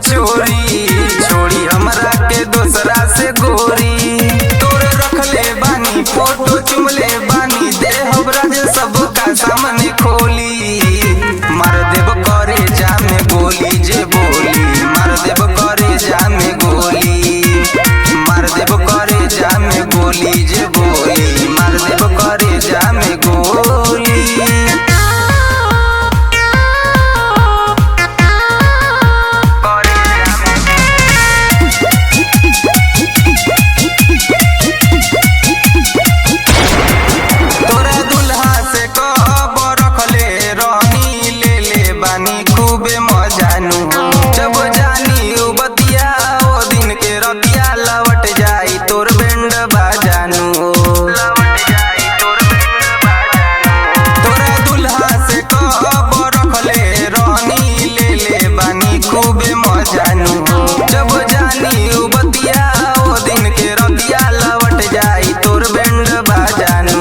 चोरी, छोड़ी हमरा के दोसरा से गोरी। तोर रखले बानी फोटो चुमले बानी, देहब राज सबका सामने खोली। मार देब करे जामे गोली जे बोली, मार देब करे जामे गोली, मार देब करे जामे गोली जे बोली, मार देब करे जामे गोली। खूबे मजानू जब जानी उ बतिया, ओ दिन के रतिया लौट जाई तोर बैंड बाजानू। तोरा दुल्हा से कब रखले रानी, ले ले बानी खूबे मजानू जब जानी उ बतिया, ओ दिन के रतिया लौट जाई तोर बैंड बाजानू।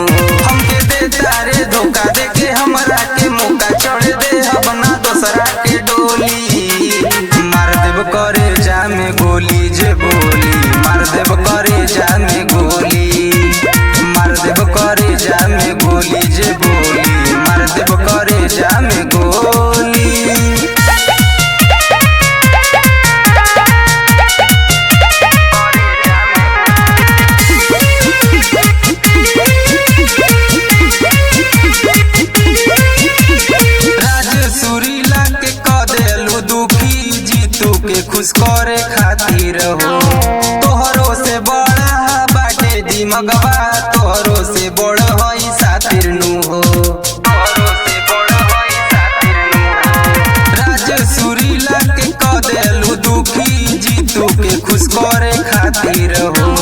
हमके दे तारे धोखा दे के हमरा के मौका चढ़ दे अपना दोसरा के डोली। मार देब करे जामे गोली जे बोली, मार देब करे जामे गोली, मार देब करे जामे गोली जे बोली, मार देब करे जामे गोली। के खुश करे खातिर हो, तोहरो से बड़ा बाटे दिमगवा, तोहरो से बड़ हई सातिर नु हो, तोहरो से बड़ हई सातिर नु हो। राज सुरीला के क देलू दुखी, जीतू के खुश करे खातिर हो,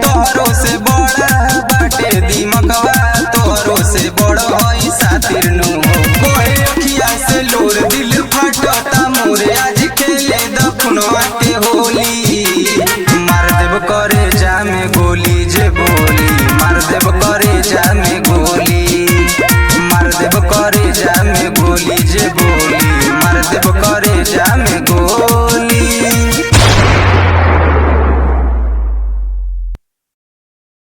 तोहरो से बड़ा बाटे दिमगवा, तोहरो से बड़ हई सातिर नु हो। कोहे अखिया से लोर दिल फटता मोरे, आज खेले दफनवा के होली। मार देब करे जामे गोली जे बोली, मार देब करे जामे गोली, मार देब करे जामे गोली जे बोली, मार देब करे